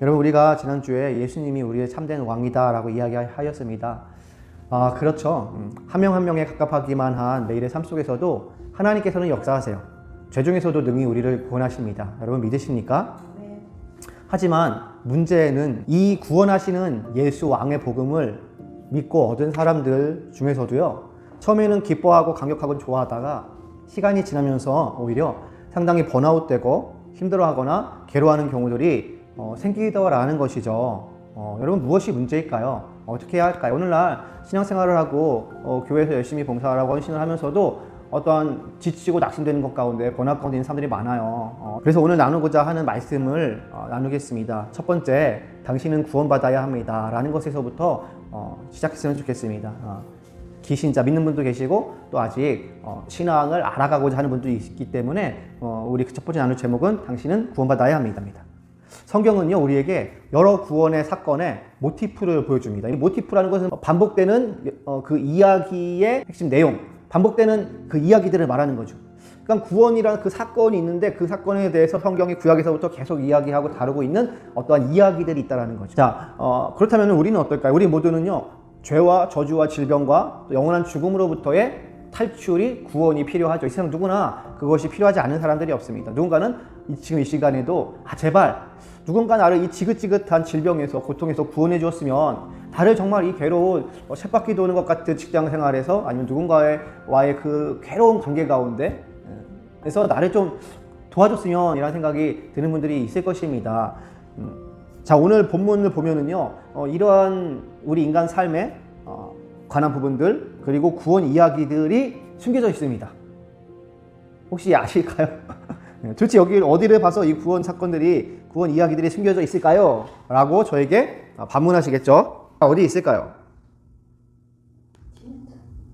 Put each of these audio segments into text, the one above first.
여러분, 우리가 지난주에 예수님이 우리의 참된 왕이다 라고 이야기하였습니다. 그렇죠. 한 명 한 명에 갑갑하기만 한 매일의 삶 속에서도 하나님께서는 역사하세요. 죄 중에서도 능히 우리를 구원하십니다. 여러분 믿으십니까? 네. 하지만 문제는 이 구원하시는 예수 왕의 복음을 믿고 얻은 사람들 중에서도요, 처음에는 기뻐하고 감격하고 좋아하다가 시간이 지나면서 오히려 상당히 번아웃되고 힘들어하거나 괴로워하는 경우들이 생기더라는 것이죠. 여러분, 무엇이 문제일까요? 어떻게 해야 할까요? 오늘날 신앙생활을 하고 교회에서 열심히 봉사하라고 헌신을 하면서도 어떠한 지치고 낙심되는 것 가운데 번아웃 가운데 있는 사람들이 많아요. 그래서 오늘 나누고자 하는 말씀을 나누겠습니다. 첫 번째, 당신은 구원받아야 합니다 라는 것에서부터 시작했으면 좋겠습니다. 기신자 믿는 분도 계시고 또 아직 신앙을 알아가고자 하는 분도 있기 때문에 우리 첫 번째 나눌 제목은 당신은 구원받아야 합니다. 성경은요, 우리에게 여러 구원의 사건의 모티프를 보여줍니다. 이 모티프라는 것은 반복되는 그 이야기의 핵심 내용, 반복되는 그 이야기들을 말하는 거죠. 그러니까 구원이라는 그 사건이 있는데 그 사건에 대해서 성경이 구약에서부터 계속 이야기하고 다루고 있는 어떠한 이야기들이 있다는 거죠. 자, 그렇다면 우리는 어떨까요? 우리 모두는요, 죄와 저주와 질병과 또 영원한 죽음으로부터의 탈출이 구원이 필요하죠. 이 세상 누구나 그것이 필요하지 않은 사람들이 없습니다. 누군가는 지금 이 시간에도 제발 누군가 나를 이 지긋지긋한 질병에서 고통에서 구원해 주었으면, 나를 정말 이 괴로운 쳇바퀴 도는 것 같은 직장 생활에서 아니면 누군가와의 그 괴로운 관계 가운데 그래서 나를 좀 도와줬으면 이라는 생각이 드는 분들이 있을 것입니다. 자, 오늘 본문을 보면은요, 이러한 우리 인간 삶에 관한 부분들 그리고 구원 이야기들이 숨겨져 있습니다. 혹시 아실까요? 도대체 여기 어디를 봐서 이 구원 사건들이, 구원 이야기들이 숨겨져 있을까요? 라고 저에게 반문하시겠죠? 어디 있을까요?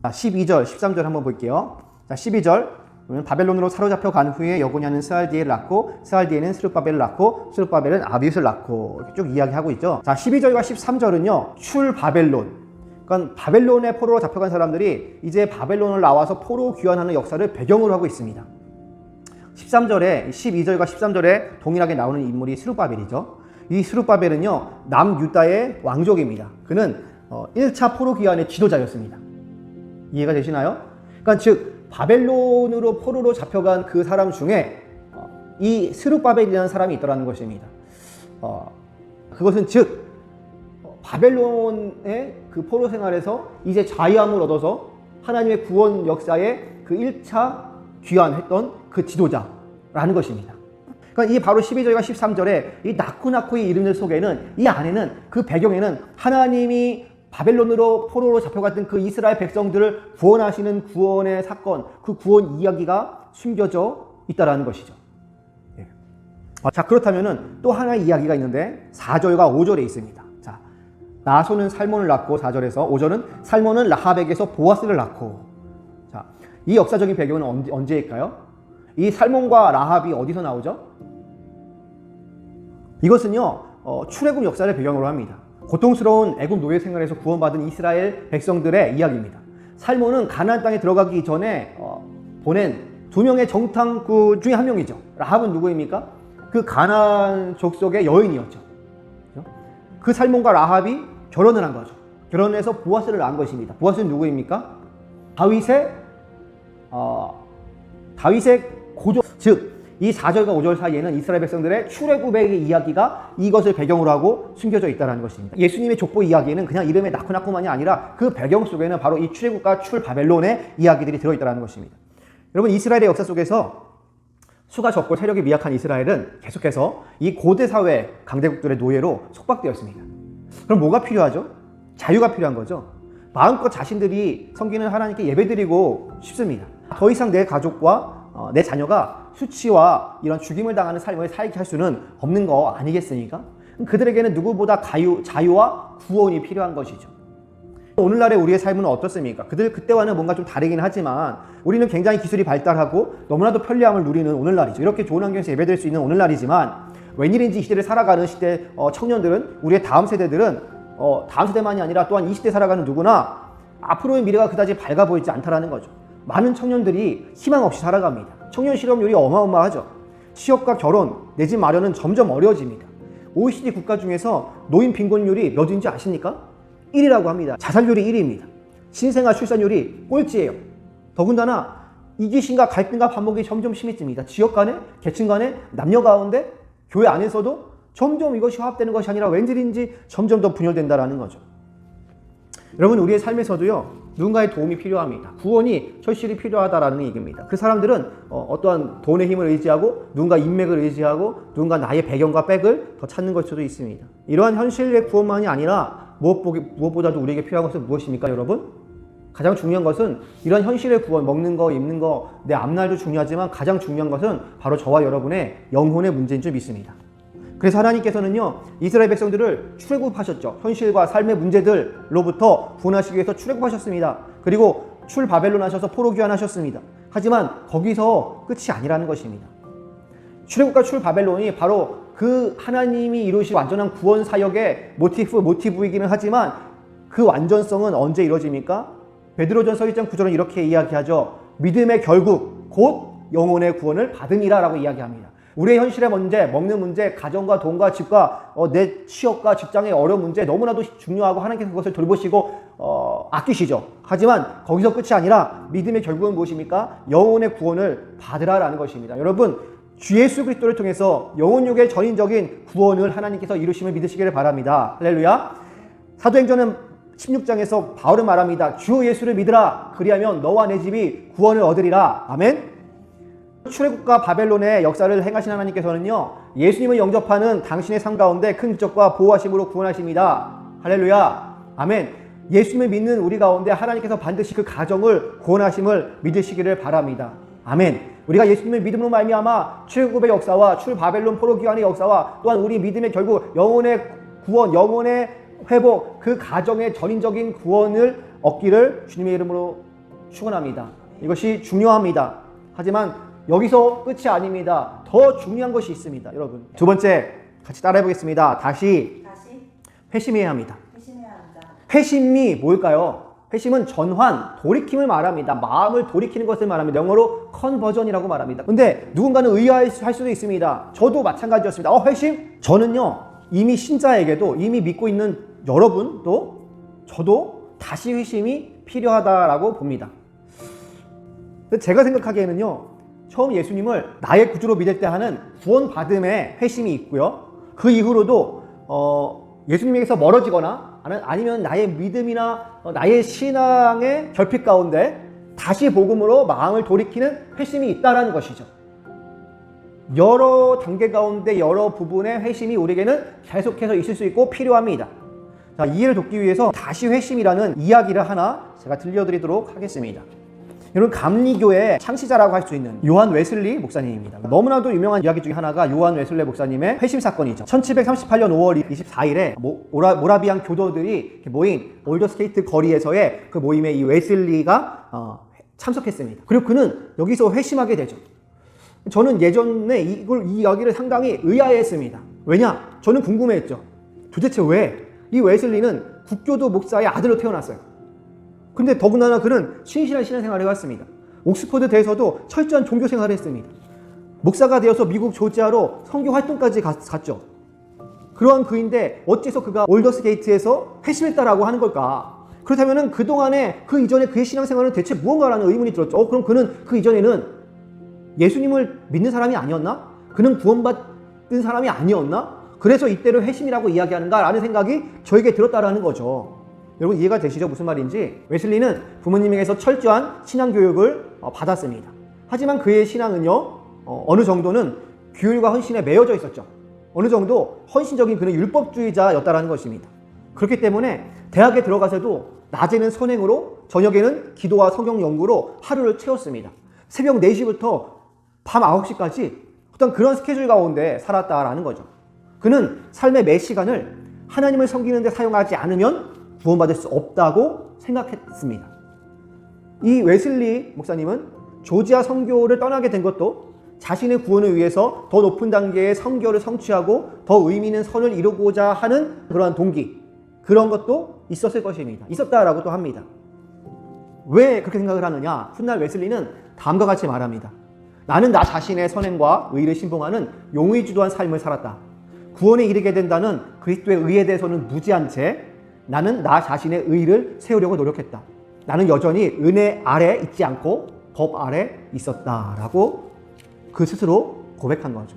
12절, 13절 한번 볼게요. 자, 12절. 바벨론으로 사로잡혀 간 후에 여고냐는 스알디엘을 낳고, 스알디엘은 스룹바벨을 낳고, 스룹바벨은 아비웃을 낳고, 이렇게 쭉 이야기하고 있죠. 자, 12절과 13절은요, 출바벨론. 그러니까 바벨론의 포로로 잡혀간 사람들이 이제 바벨론을 나와서 포로 귀환하는 역사를 배경으로 하고 있습니다. 13절에, 12절과 13절에 동일하게 나오는 인물이 스룹바벨이죠. 이 스룹바벨은요, 남유다의 왕족입니다. 그는 1차 포로 귀환의 지도자였습니다. 이해가 되시나요? 그러니까 즉 바벨론으로 포로로 잡혀간 그 사람 중에 이 스룹바벨이라는 사람이 있더라는 것입니다. 그것은 즉 바벨론의 그 포로 생활에서 이제 자유함을 얻어서 하나님의 구원 역사에 그 1차 귀환했던 그 지도자라는 것입니다. 그러니까 이 바로 12절과 13절에 이 나쿠나쿠의 이름들 속에는, 이 안에는, 그 배경에는 하나님이 바벨론으로 포로로 잡혀갔던 그 이스라엘 백성들을 구원하시는 구원의 사건, 그 구원 이야기가 숨겨져 있다는 것이죠. 예. 자, 그렇다면 또 하나의 이야기가 있는데 4절과 5절에 있습니다. 자, 나손은 살몬을 낳고, 4절에서 5절은 살몬은 라합에게서 보아스를 낳고. 자, 이 역사적인 배경은 언제일까요? 이 살몬과 라합이 어디서 나오죠? 이것은요, 출애굽 역사를 배경으로 합니다. 고통스러운 애굽 노예 생활에서 구원받은 이스라엘 백성들의 이야기입니다. 살몬은 가나안 땅에 들어가기 전에 보낸 두 명의 정탐꾼 중에 한 명이죠. 라합은 누구입니까? 그 가나안 족속의 여인이었죠. 그 살몬과 라합이 결혼을 한 거죠. 결혼해서 보아스를 낳은 것입니다. 보아스는 누구입니까? 다윗의 고조, 즉 이 4절과 5절 사이에는 이스라엘 백성들의 출애굽의 이야기가 이것을 배경으로 하고 숨겨져 있다는 것입니다. 예수님의 족보 이야기에는 그냥 이름의 나쿠나쿠만이 아니라 그 배경 속에는 바로 이 출애굽과 출바벨론의 이야기들이 들어있다는 것입니다. 여러분, 이스라엘의 역사 속에서 수가 적고 세력이 미약한 이스라엘은 계속해서 이 고대 사회 강대국들의 노예로 속박되었습니다. 그럼 뭐가 필요하죠? 자유가 필요한 거죠. 마음껏 자신들이 섬기는 하나님께 예배드리고 싶습니다. 더 이상 내 가족과 내 자녀가 수치와 이런 죽임을 당하는 삶을 살게 할 수는 없는 거 아니겠습니까? 그들에게는 누구보다 자유와 구원이 필요한 것이죠. 오늘날의 우리의 삶은 어떻습니까? 그때와는 뭔가 좀 다르긴 하지만 우리는 굉장히 기술이 발달하고 너무나도 편리함을 누리는 오늘날이죠. 이렇게 좋은 환경에서 예배드릴 수 있는 오늘날이지만 웬일인지 이 시대를 살아가는 시대 청년들은, 우리의 다음 세대들은 다음 세대만이 아니라 또한 이 시대 살아가는 누구나 앞으로의 미래가 그다지 밝아 보이지 않다라는 거죠. 많은 청년들이 희망 없이 살아갑니다. 청년 실업률이 어마어마하죠. 취업과 결혼, 내 집 마련은 점점 어려워집니다. OECD 국가 중에서 노인 빈곤율이 몇인지 아십니까? 1위라고 합니다. 자살률이 1위입니다. 신생아 출산율이 꼴찌예요. 더군다나 이기심과 갈등과 반목이 점점 심해집니다. 지역 간에, 계층 간에, 남녀 가운데, 교회 안에서도 점점 이것이 화합되는 것이 아니라 왠지인지 점점 더 분열된다라는 거죠. 여러분, 우리의 삶에서도요, 누군가의 도움이 필요합니다. 구원이 절실히 필요하다라는 얘기입니다. 그 사람들은 어떠한 돈의 힘을 의지하고 누군가 인맥을 의지하고 누군가 나의 배경과 백을 더 찾는 걸 수도 있습니다. 이러한 현실의 구원만이 아니라 무엇보다도 우리에게 필요한 것은 무엇입니까, 여러분? 가장 중요한 것은 이런 현실의 구원, 먹는 거, 입는 거, 내 앞날도 중요하지만 가장 중요한 것은 바로 저와 여러분의 영혼의 문제인 줄 믿습니다. 그래서 하나님께서는요, 이스라엘 백성들을 출애굽하셨죠. 현실과 삶의 문제들로부터 구원하시기 위해서 출애굽하셨습니다. 그리고 출바벨론 하셔서 포로 귀환하셨습니다. 하지만 거기서 끝이 아니라는 것입니다. 출애굽과 출바벨론이 바로 그 하나님이 이루신 완전한 구원 사역의 모티브이기는 하지만 그 완전성은 언제 이루어집니까? 베드로전서 1장 9절은 이렇게 이야기하죠. 믿음의 결국 곧 영혼의 구원을 받음이라 라고 이야기합니다. 우리의 현실의 문제, 먹는 문제, 가정과 돈과 집과 내 취업과 직장의 어려운 문제 너무나도 중요하고 하나님께서 그것을 돌보시고 아끼시죠. 하지만 거기서 끝이 아니라 믿음의 결국은 무엇입니까? 영혼의 구원을 받으라라는 것입니다. 여러분, 주 예수 그리스도를 통해서 영혼육의 전인적인 구원을 하나님께서 이루심을 믿으시기를 바랍니다. 할렐루야. 사도행전은 16장에서 바울은 말합니다. 주 예수를 믿으라. 그리하면 너와 내 집이 구원을 얻으리라. 아멘. 출애굽과 바벨론의 역사를 행하신 하나님께서는요, 예수님을 영접하는 당신의 삶 가운데 큰 기적과 보호하심으로 구원하십니다. 할렐루야. 아멘. 예수님을 믿는 우리 가운데 하나님께서 반드시 그 가정을 구원하심을 믿으시기를 바랍니다. 아멘. 우리가 예수님을 믿음으로 말미암아 출애굽의 역사와 출바벨론 포로 귀환의 역사와 또한 우리 믿음의 결국 영혼의 구원, 영혼의 회복, 그 가정의 전인적인 구원을 얻기를 주님의 이름으로 축원합니다. 이것이 중요합니다. 하지만 여기서 끝이 아닙니다. 더 중요한 것이 있습니다. 여러분, 두 번째 같이 따라해 보겠습니다. 다시 회심해야 합니다. 회심이 뭘까요? 회심은 전환, 돌이킴을 말합니다. 마음을 돌이키는 것을 말합니다. 영어로 컨버전이라고 말합니다. 근데 누군가는 의아할 수도 있습니다. 저도 마찬가지였습니다. 회심? 저는요, 이미 신자에게도, 이미 믿고 있는 여러분도 저도 다시 회심이 필요하다라고 봅니다. 제가 생각하기에는요, 처음 예수님을 나의 구주로 믿을 때 하는 구원받음의 회심이 있고요, 그 이후로도 예수님에게서 멀어지거나 아니면 나의 믿음이나 나의 신앙의 결핍 가운데 다시 복음으로 마음을 돌이키는 회심이 있다는 것이죠. 여러 단계 가운데 여러 부분의 회심이 우리에게는 계속해서 있을 수 있고 필요합니다. 자, 이해를 돕기 위해서 다시 회심이라는 이야기를 하나 제가 들려드리도록 하겠습니다. 여러분, 감리교의 창시자라고 할 수 있는 요한 웨슬리 목사님입니다. 너무나도 유명한 이야기 중에 하나가 요한 웨슬리 목사님의 회심 사건이죠. 1738년 5월 24일에 모라비안 교도들이 모인 올더스게이트 거리에서의 그 모임에 이 웨슬리가 참석했습니다. 그리고 그는 여기서 회심하게 되죠. 저는 예전에 이 이야기를 상당히 의아해했습니다. 왜냐? 저는 궁금해했죠. 도대체 왜 이 웨슬리는 국교도 목사의 아들로 태어났어요. 근데 더군다나 그는 신실한 신앙생활을 해왔습니다. 옥스퍼드 대에서도 철저한 종교 생활을 했습니다. 목사가 되어서 미국 조지아로 선교 활동까지 갔죠. 그러한 그인데 어째서 그가 올더스게이트에서 회심했다라고 하는 걸까? 그렇다면 그동안에 그 이전에 그의 신앙생활은 대체 무언가라는 의문이 들었죠. 그럼 그는 그 이전에는 예수님을 믿는 사람이 아니었나? 그는 구원받은 사람이 아니었나? 그래서 이때를 회심이라고 이야기하는가라는 생각이 저에게 들었다라는 거죠. 여러분, 이해가 되시죠? 무슨 말인지. 웨슬리는 부모님에게서 철저한 신앙교육을 받았습니다. 하지만 그의 신앙은요, 어느 정도는 규율과 헌신에 매여져 있었죠. 어느 정도 헌신적인 그는 율법주의자였다라는 것입니다. 그렇기 때문에 대학에 들어가서도 낮에는 선행으로, 저녁에는 기도와 성경 연구로 하루를 채웠습니다. 새벽 4시부터 밤 9시까지 어떤 그런 스케줄 가운데 살았다라는 거죠. 그는 삶의 매 시간을 하나님을 섬기는 데 사용하지 않으면 구원받을 수 없다고 생각했습니다. 이 웨슬리 목사님은 조지아 선교를 떠나게 된 것도 자신의 구원을 위해서 더 높은 단계의 선교를 성취하고 더 의미 있는 선을 이루고자 하는 그러한 동기, 그런 것도 있었을 것입니다. 있었다라고 또 합니다. 왜 그렇게 생각을 하느냐? 훗날 웨슬리는 다음과 같이 말합니다. 나는 나 자신의 선행과 의를 신봉하는 용의주도한 삶을 살았다. 구원에 이르게 된다는 그리스도의 의에 대해서는 무지한 채 나는 나 자신의 의를 세우려고 노력했다. 나는 여전히 은혜 아래 있지 않고 법 아래 있었다라고 그 스스로 고백한 거죠.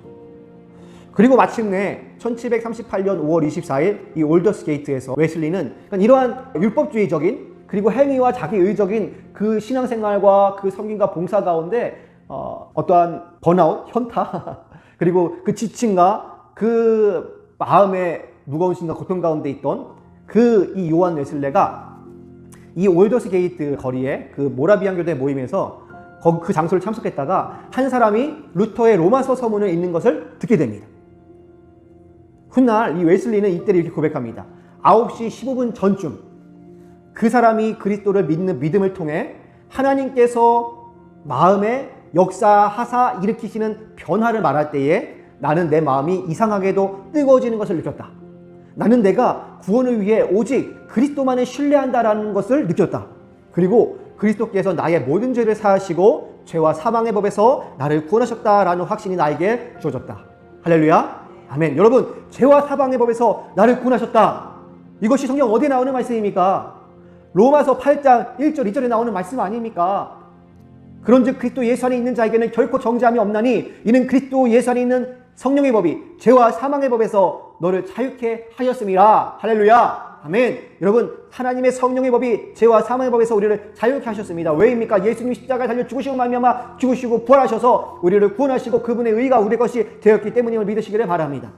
그리고 마침내 1738년 5월 24일 이 올더스 게이트에서 웨슬리는 이러한 율법주의적인 그리고 행위와 자기의적인 그 신앙생활과 그 섬김과 봉사 가운데 어떠한 번아웃, 현타 그리고 그 지침과 그 마음의 무거운 심과 고통 가운데 있던 그 이 요한 웨슬레가 이 올더스 게이트 거리에 그 모라비안 교대 모임에서 그 장소를 참석했다가 한 사람이 루터의 로마서 서문을 읽는 것을 듣게 됩니다. 훗날 이 웨슬리는 이때를 이렇게 고백합니다. 9시 15분 전쯤 그 사람이 그리스도를 믿는 믿음을 통해 하나님께서 마음에 역사하사 일으키시는 변화를 말할 때에 나는 내 마음이 이상하게도 뜨거워지는 것을 느꼈다. 나는 내가 구원을 위해 오직 그리스도만을 신뢰한다라는 것을 느꼈다. 그리고 그리스도께서 나의 모든 죄를 사하시고 죄와 사망의 법에서 나를 구원하셨다라는 확신이 나에게 주어졌다. 할렐루야. 아멘. 여러분, 죄와 사망의 법에서 나를 구원하셨다. 이것이 성경 어디에 나오는 말씀입니까? 로마서 8장 1절 2절에 나오는 말씀 아닙니까? 그런즉 그리스도 예수 안에 있는 자에게는 결코 정죄함이 없나니 이는 그리스도 예수 안에 있는 성령의 법이 죄와 사망의 법에서 너를 자유케 하셨음이라. 할렐루야. 아멘. 여러분, 하나님의 성령의 법이 죄와 사망의 법에서 우리를 자유케 하셨습니다. 왜입니까? 예수님이 십자가에 달려 죽으시고 말미암아 죽으시고 부활하셔서 우리를 구원하시고 그분의 의가 우리 것이 되었기 때문임을 믿으시기를 바랍니다.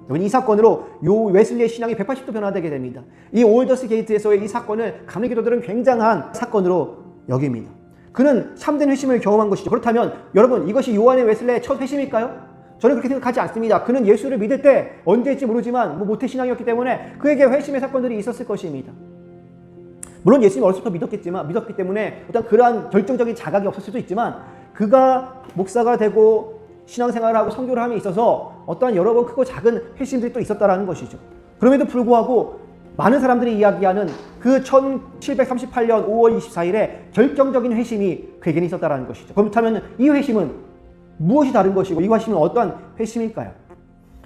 여러분, 이 사건으로 요 웨슬리의 신앙이 180도 변화되게 됩니다. 이 올더스 게이트에서의 이 사건을 감리교도들은 굉장한 사건으로 여깁니다. 그는 참된 회심을 경험한 것이죠. 그렇다면 여러분, 이것이 요한의 웨슬레의 첫 회심일까요? 저는 그렇게 생각하지 않습니다. 그는 예수를 믿을 때 언제일지 모르지만 모태신앙이었기 때문에 그에게 회심의 사건들이 있었을 것입니다. 물론 예수님 어렸을 때 믿었기 때문에 어떤 그러한 결정적인 자각이 없을 수도 있지만 그가 목사가 되고 신앙생활을 하고 선교를 함에 있어서 어떠한 여러 번 크고 작은 회심들이 또 있었다라는 것이죠. 그럼에도 불구하고 많은 사람들이 이야기하는 그 1738년 5월 24일에 결정적인 회심이 그에게는 있었다라는 것이죠. 그렇다면 이 회심은 무엇이 다른 것이고 이 회심은 어떠한 회심일까요?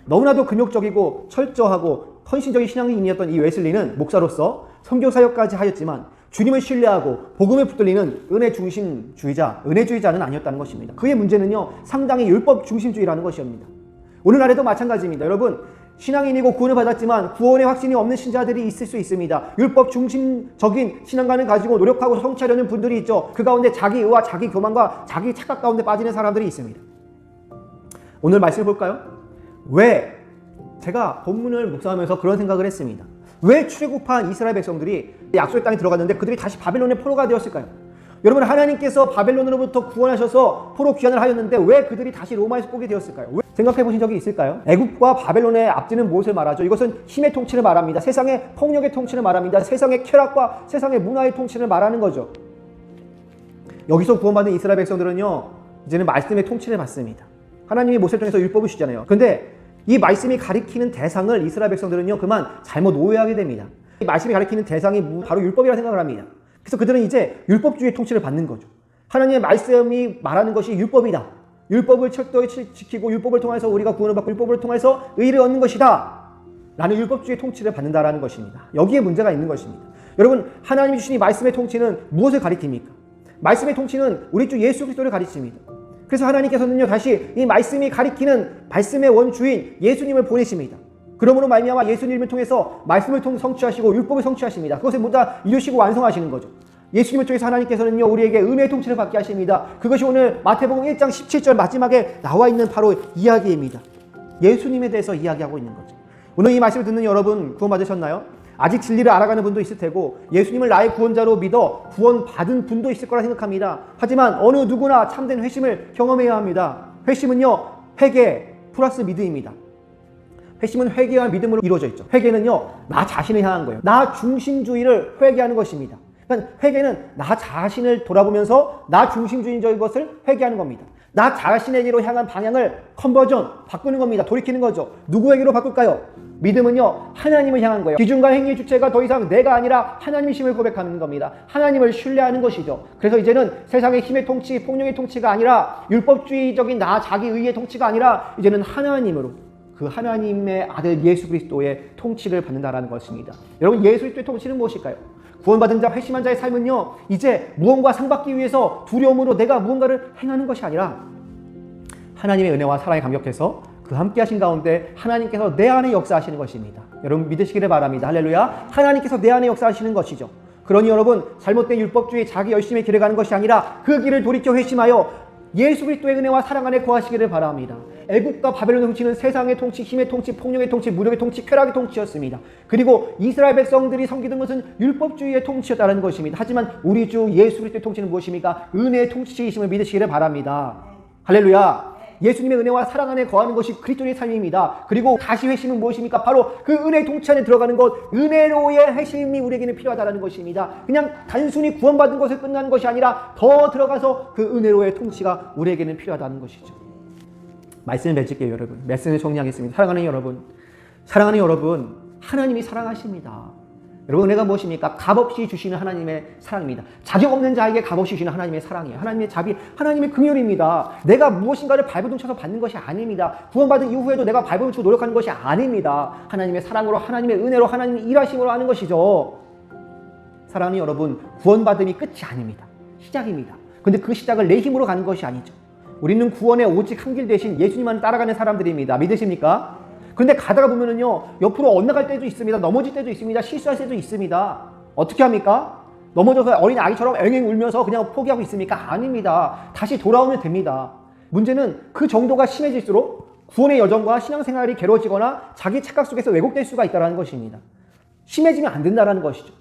너무나도 근육적이고 철저하고 헌신적인 신앙인이었던 이 웨슬리는 목사로서 선교사역까지 하였지만 주님을 신뢰하고 복음을 붙들리는 은혜주의자는 아니었다는 것입니다. 그의 문제는요, 상당히 율법 중심주의라는 것이옵니다. 오늘날에도 마찬가지입니다. 여러분, 신앙인이고 구원을 받았지만 구원의 확신이 없는 신자들이 있을 수 있습니다. 율법 중심적인 신앙관을 가지고 노력하고 성취하려는 분들이 있죠. 그 가운데 자기 의와 자기 교만과 자기 착각 가운데 빠지는 사람들이 있습니다. 오늘 말씀을 볼까요? 왜? 제가 본문을 묵상하면서 그런 생각을 했습니다. 왜 출애굽한 이스라엘 백성들이 약속의 땅에 들어갔는데 그들이 다시 바벨론의 포로가 되었을까요? 여러분, 하나님께서 바벨론으로부터 구원하셔서 포로 귀환을 하였는데 왜 그들이 다시 로마에서 꼬게 되었을까요? 왜? 생각해 보신 적이 있을까요? 애굽과 바벨론의 앞뒤는 무엇을 말하죠? 이것은 힘의 통치를 말합니다. 세상의 폭력의 통치를 말합니다. 세상의 쾌락과 세상의 문화의 통치를 말하는 거죠. 여기서 구원받은 이스라엘 백성들은요, 이제는 말씀의 통치를 받습니다. 하나님이 모세를 통해서 율법을 주잖아요. 근데 이 말씀이 가리키는 대상을 이스라엘 백성들은요, 그만 잘못 오해하게 됩니다. 이 말씀이 가리키는 대상이 바로 율법이라고 생각을 합니다. 그래서 그들은 이제 율법주의 통치를 받는 거죠. 하나님의 말씀이 말하는 것이 율법이다. 율법을 철저히 지키고 율법을 통해서 우리가 구원을 받고 율법을 통해서 의를 얻는 것이다. 라는 율법주의 통치를 받는다라는 것입니다. 여기에 문제가 있는 것입니다. 여러분, 하나님이 주신 이 말씀의 통치는 무엇을 가리킵니까? 말씀의 통치는 우리 주 예수 그리스도를 가리킵니다. 그래서 하나님께서는요, 다시 이 말씀이 가리키는 말씀의 원주인 예수님을 보내십니다. 그러므로 말미암아 예수님을 통해서 말씀을 통해 성취하시고 율법을 성취하십니다. 그것을 모두 다 이루시고 완성하시는 거죠. 예수님을 통해서 하나님께서는요, 우리에게 은혜의 통치를 받게 하십니다. 그것이 오늘 마태복음 1장 17절 마지막에 나와 있는 바로 이야기입니다. 예수님에 대해서 이야기하고 있는 거죠. 오늘 이 말씀을 듣는 여러분, 구원받으셨나요? 아직 진리를 알아가는 분도 있을 테고 예수님을 나의 구원자로 믿어 구원받은 분도 있을 거라 생각합니다. 하지만 어느 누구나 참된 회심을 경험해야 합니다. 회심은요, 회개 플러스 믿음입니다. 회심은 회개와 믿음으로 이루어져 있죠. 회개는요, 나 자신을 향한 거예요. 나 중심주의를 회개하는 것입니다. 그러니까 회개는 나 자신을 돌아보면서 나 중심주의적인 것을 회개하는 겁니다. 나 자신에게로 향한 방향을 바꾸는 겁니다. 돌이키는 거죠. 누구에게로 바꿀까요? 믿음은요, 하나님을 향한 거예요. 기준과 행위의 주체가 더 이상 내가 아니라 하나님이심을 고백하는 겁니다. 하나님을 신뢰하는 것이죠. 그래서 이제는 세상의 힘의 통치, 폭력의 통치가 아니라 율법주의적인 나 자기 의의 통치가 아니라 이제는 하나님으로 그 하나님의 아들 예수 그리스도의 통치를 받는다라는 것입니다. 여러분, 예수 그리스도의 통치는 무엇일까요? 구원받은 자, 회심한 자의 삶은요, 이제 무언가 상받기 위해서 두려움으로 내가 무언가를 행하는 것이 아니라 하나님의 은혜와 사랑에 감격해서 그 함께 하신 가운데 하나님께서 내 안에 역사하시는 것입니다. 여러분, 믿으시기를 바랍니다. 할렐루야. 하나님께서 내 안에 역사하시는 것이죠. 그러니 여러분, 잘못된 율법주의 자기 열심의 길을 가는 것이 아니라 그 길을 돌이켜 회심하여 예수 그리스도의 은혜와 사랑 안에 거하시기를 바랍니다. 애국과 바벨론 통치는 세상의 통치, 힘의 통치, 폭력의 통치, 무력의 통치, 쾌락의 통치였습니다. 그리고 이스라엘 백성들이 섬기던 것은 율법주의의 통치였다는 것입니다. 하지만 우리 주 예수 그리스도의 통치는 무엇입니까? 은혜의 통치이심을 믿으시기를 바랍니다. 할렐루야. 예수님의 은혜와 사랑 안에 거하는 것이 그리스도의 삶입니다. 그리고 다시 회심은 무엇입니까? 바로 그 은혜의 통치 안에 들어가는 것, 은혜로의 회심이 우리에게는 필요하다는 것입니다. 그냥 단순히 구원받은 것에 끝나는 것이 아니라 더 들어가서 그 은혜로의 통치가 우리에게는 필요하다는 것이죠. 말씀을 맺을게요, 여러분. 말씀을 정리하겠습니다. 사랑하는 여러분, 하나님이 사랑하십니다. 여러분, 은혜가 무엇입니까? 값없이 주시는 하나님의 사랑입니다. 자격 없는 자에게 값없이 주시는 하나님의 사랑이에요. 하나님의 자비, 하나님의 긍휼입니다. 내가 무엇인가를 발버둥 쳐서 받는 것이 아닙니다. 구원받은 이후에도 내가 발버둥 치고 노력하는 것이 아닙니다. 하나님의 사랑으로, 하나님의 은혜로, 하나님의 일하심으로 하는 것이죠. 사랑하는 여러분, 구원받음이 끝이 아닙니다. 시작입니다. 근데 그 시작을 내 힘으로 가는 것이 아니죠. 우리는 구원의 오직 한 길 대신 예수님만 따라가는 사람들입니다. 믿으십니까? 근데 가다가 보면은요, 옆으로 엇나갈 때도 있습니다. 넘어질 때도 있습니다. 실수할 때도 있습니다. 어떻게 합니까? 넘어져서 어린 아이처럼 앵앵 울면서 그냥 포기하고 있습니까? 아닙니다. 다시 돌아오면 됩니다. 문제는 그 정도가 심해질수록 구원의 여정과 신앙생활이 괴로워지거나 자기 착각 속에서 왜곡될 수가 있다는 것입니다. 심해지면 안 된다는 것이죠.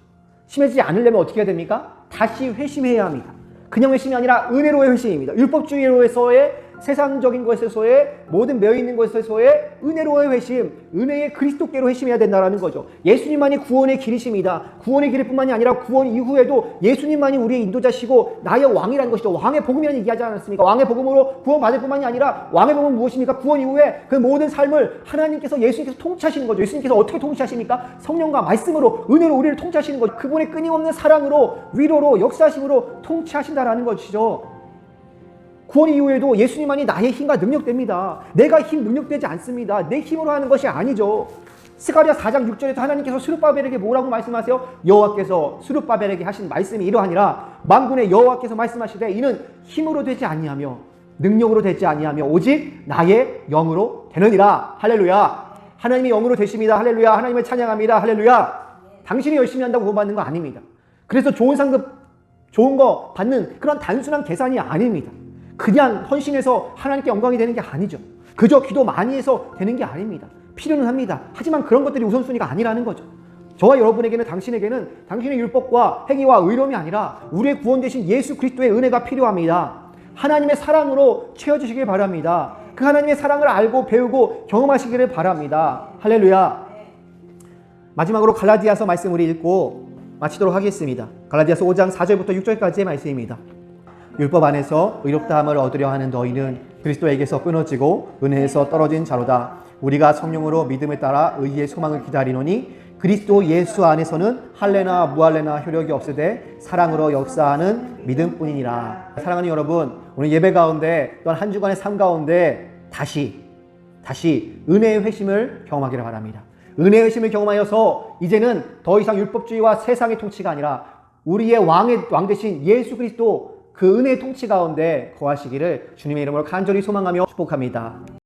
심해지지 않으려면 어떻게 해야 됩니까? 다시 회심해야 합니다. 그냥 회심이 아니라 은혜로의 회심입니다. 율법주의로에서의 세상적인 것에서의 모든 매여있는 것에서의 은혜로의 회심, 은혜의 그리스도께로 회심해야 된다는 거죠. 예수님만이 구원의 길이십니다. 구원의 길일 뿐만이 아니라 구원 이후에도 예수님만이 우리의 인도자시고 나의 왕이라는 것이죠. 왕의 복음이라는 얘기하지 않았습니까? 왕의 복음으로 구원받을 뿐만이 아니라 왕의 복음은 무엇입니까? 구원 이후에 그 모든 삶을 하나님께서, 예수님께서 통치하시는 거죠. 예수님께서 어떻게 통치하십니까? 성령과 말씀으로, 은혜로 우리를 통치하시는 거죠. 그분의 끊임없는 사랑으로, 위로로, 역사하심으로 통치하신다라는 것이죠. 구원 이후에도 예수님만이 나의 힘과 능력됩니다. 내가 힘, 능력되지 않습니다. 내 힘으로 하는 것이 아니죠. 스가랴 4장 6절에서 하나님께서 스룹바벨에게 뭐라고 말씀하세요? 여호와께서 스룹바벨에게 하신 말씀이 이러하니라. 만군의 여호와께서 말씀하시되 이는 힘으로 되지 아니하며 능력으로 되지 아니하며 오직 나의 영으로 되느니라. 할렐루야. 하나님의 영으로 되십니다. 할렐루야. 하나님을 찬양합니다. 할렐루야. 당신이 열심히 한다고 구원받는 거 아닙니다. 그래서 좋은 상급, 좋은 거 받는 그런 단순한 계산이 아닙니다. 그냥 헌신해서 하나님께 영광이 되는 게 아니죠. 그저 기도 많이 해서 되는 게 아닙니다. 필요는 합니다. 하지만 그런 것들이 우선순위가 아니라는 거죠. 저와 여러분에게는, 당신에게는 당신의 율법과 행위와 의로움이 아니라 우리의 구원 되신 예수 그리스도의 은혜가 필요합니다. 하나님의 사랑으로 채워주시길 바랍니다. 그 하나님의 사랑을 알고 배우고 경험하시기를 바랍니다. 할렐루야. 마지막으로 갈라디아서 말씀 우리 읽고 마치도록 하겠습니다. 갈라디아서 5장 4절부터 6절까지의 말씀입니다. 율법 안에서 의롭다함을 얻으려 하는 너희는 그리스도에게서 끊어지고 은혜에서 떨어진 자로다. 우리가 성령으로 믿음을 따라 의의 소망을 기다리노니 그리스도 예수 안에서는 할례나 무할례나 효력이 없으되 사랑으로 역사하는 믿음뿐이니라. 사랑하는 여러분, 오늘 예배 가운데 또한 한 주간의 삶 가운데 다시 은혜의 회심을 경험하기를 바랍니다. 은혜의 회심을 경험하여서 이제는 더 이상 율법주의와 세상의 통치가 아니라 우리의 왕 대신 예수 그리스도 그 은혜의 통치 가운데 거하시기를 주님의 이름으로 간절히 소망하며 축복합니다.